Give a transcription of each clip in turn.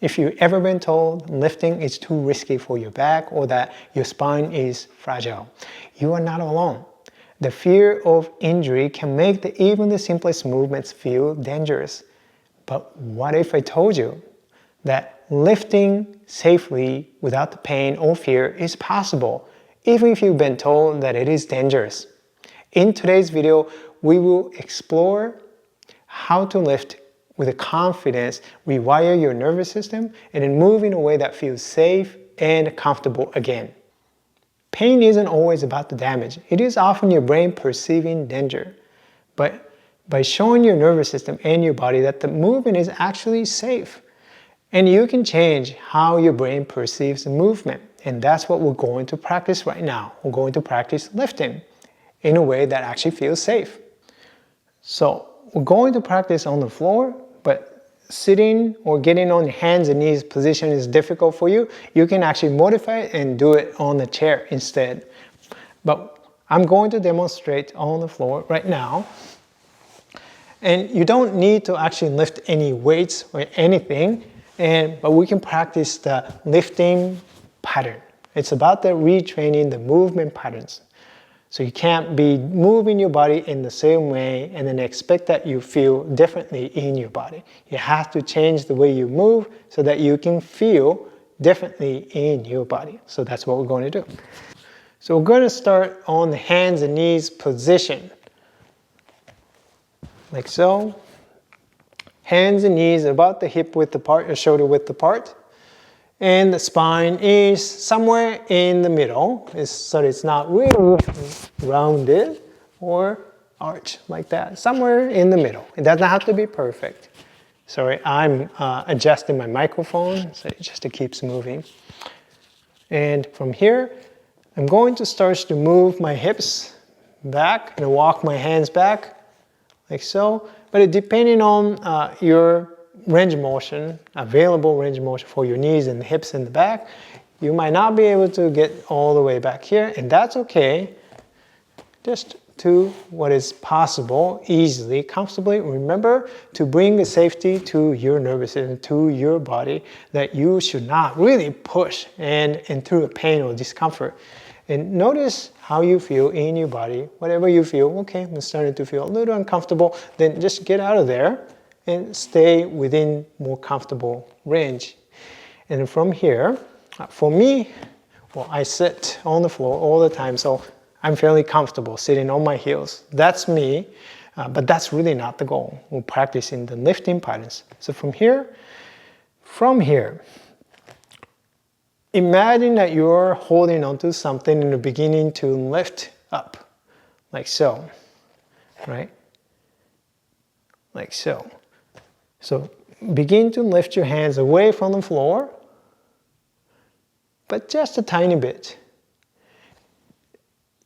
If you've ever been told lifting is too risky for your back or that your spine is fragile, you are not alone. The fear of injury can make even the simplest movements feel dangerous. But what if I told you that lifting safely without the pain or fear is possible, even if you've been told that it is dangerous? In today's video, we will explore how to lift with a confidence, rewire your nervous system, and then move in a way that feels safe and comfortable again. Pain isn't always about the damage. It is often your brain perceiving danger. But by showing your nervous system and your body that the movement is actually safe, and you can change how your brain perceives the movement. And that's what we're going to practice right now. We're going to practice lifting in a way that actually feels safe. So we're going to practice on the floor, but sitting or getting on your hands and knees position is difficult for you. You can actually modify it and do it on the chair instead. But I'm going to demonstrate on the floor right now. And you don't need to actually lift any weights or anything, but we can practice the lifting pattern. It's about the retraining the movement patterns. So you can't be moving your body in the same way and then expect that you feel differently in your body. You have to change the way you move so that you can feel differently in your body. So that's what we're going to do. So we're going to start on the hands and knees position. Like so. Hands and knees about the hip width apart, or shoulder width apart. And the spine is somewhere in the middle, so it's not really rounded or arched like that. Somewhere in the middle. It doesn't have to be perfect. Sorry, I'm adjusting my microphone so it just keeps moving. And from here, I'm going to start to move my hips back and walk my hands back like so. But depending on your range of motion, available range of motion for your knees and the hips and the back, you might not be able to get all the way back here, and that's okay. Just to what is possible, easily, comfortably. Remember to bring the safety to your nervous system, to your body, that you should not really push and through the pain or discomfort. And notice how you feel in your body. Whatever you feel, okay, I'm starting to feel a little uncomfortable, then just get out of there and stay within more comfortable range. And from here, for me, well, I sit on the floor all the time, so I'm fairly comfortable sitting on my heels. That's me, but that's really not the goal. We're practicing the lifting patterns. So from here, imagine that you're holding onto something and beginning to lift up, like so, right? Like so. So begin to lift your hands away from the floor, but just a tiny bit.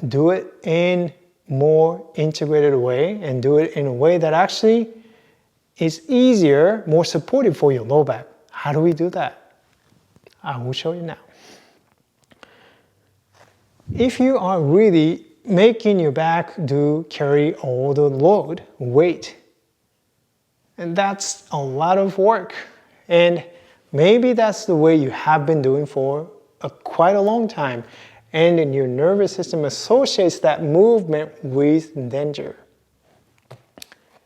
Do it in more integrated way and do it in a way that actually is easier, more supportive for your low back. How do we do that? I will show you now. If you are really making your back carry all the load, weight, and that's a lot of work, and maybe that's the way you have been doing for quite a long time, and then your nervous system associates that movement with danger.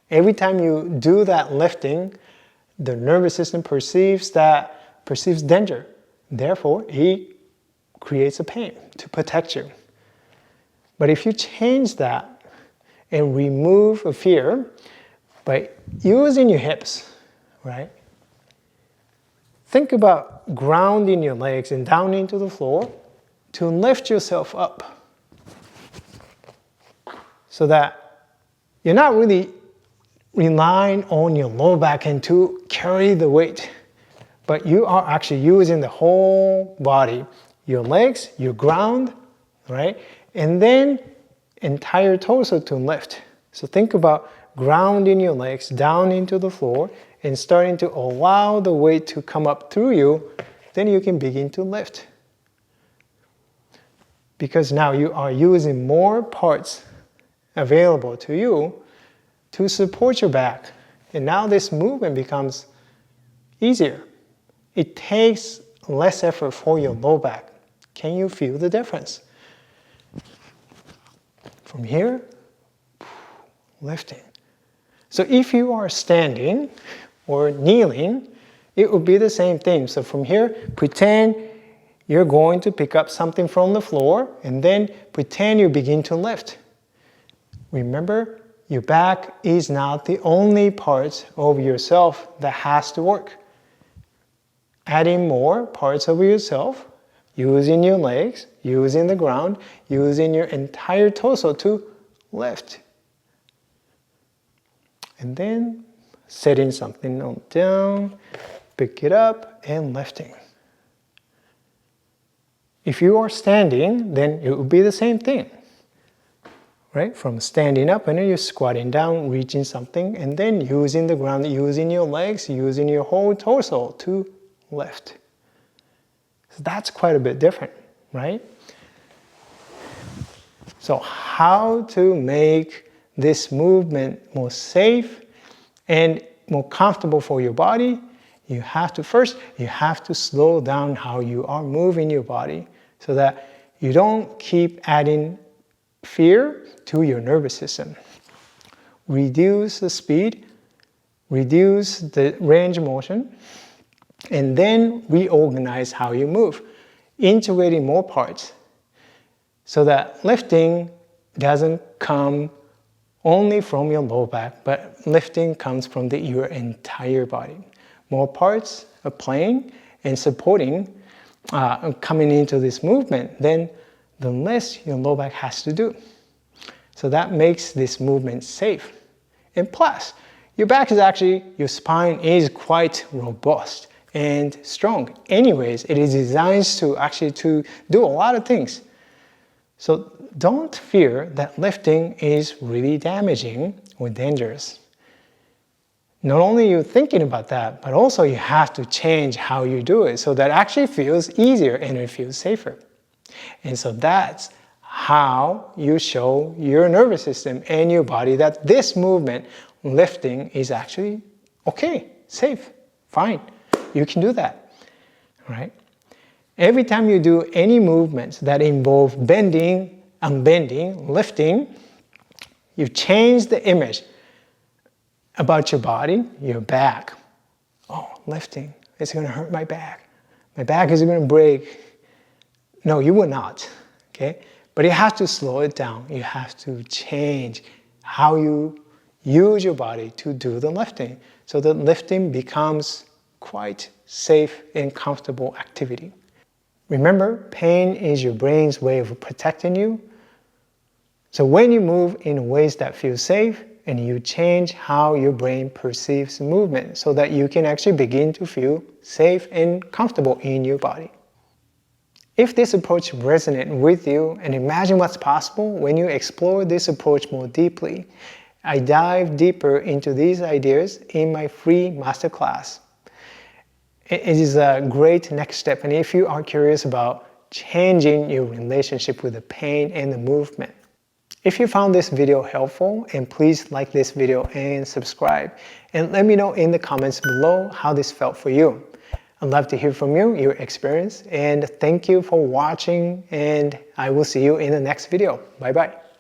Every time you do that lifting, the nervous system perceives danger. Therefore, it creates a pain to protect you. But if you change that and remove a fear by using your hips, right? Think about grounding your legs and down into the floor to lift yourself up so that you're not really relying on your lower back and to carry the weight, but you are actually using the whole body, your legs, your ground, right? And then entire torso to lift. So think about grounding your legs down into the floor and starting to allow the weight to come up through you, then you can begin to lift. Because now you are using more parts available to you to support your back. And now this movement becomes easier. It takes less effort for your low back. Can you feel the difference? From here, lifting. So if you are standing or kneeling, it would be the same thing. So from here, pretend you're going to pick up something from the floor and then pretend you begin to lift. Remember, your back is not the only part of yourself that has to work. Adding more parts of yourself, using your legs, using the ground, using your entire torso to lift. And then setting something on down, pick it up and lifting. If you are standing, then it would be the same thing. Right? From standing up and then you're squatting down, reaching something, and then using the ground, using your legs, using your whole torso to lift. So that's quite a bit different, right? So how to make this movement more safe and more comfortable for your body? You have to slow down how you are moving your body so that you don't keep adding fear to your nervous system. Reduce the speed, reduce the range of motion, and then reorganize how you move, integrating more parts so that lifting doesn't come only from your low back, but lifting comes from your entire body. More parts are playing and supporting, coming into this movement, then the less your low back has to do. So that makes this movement safe. And plus, your spine is quite robust and strong. Anyways, it is designed to do a lot of things. So don't fear that lifting is really damaging or dangerous. Not only you're thinking about that, but also you have to change how you do it so that it actually feels easier and it feels safer. And so that's how you show your nervous system and your body that this movement, lifting, is actually okay, safe, fine. You can do that, right? Every time you do any movements that involve bending, unbending, lifting, you change the image about your body, your back. Oh, lifting, it's going to hurt my back. My back is going to break. No, you will not, okay? But you have to slow it down. You have to change how you use your body to do the lifting so that lifting becomes quite safe and comfortable activity. Remember, pain is your brain's way of protecting you. So when you move in ways that feel safe, and you change how your brain perceives movement so that you can actually begin to feel safe and comfortable in your body. If this approach resonates with you, and imagine what's possible when you explore this approach more deeply, I dive deeper into these ideas in my free masterclass. It is a great next step, and if you are curious about changing your relationship with the pain and the movement. If you found this video helpful, and please like this video and subscribe, and let me know in the comments below how this felt for you. I'd love to hear from you, your experience, and thank you for watching, and I will see you in the next video. Bye bye.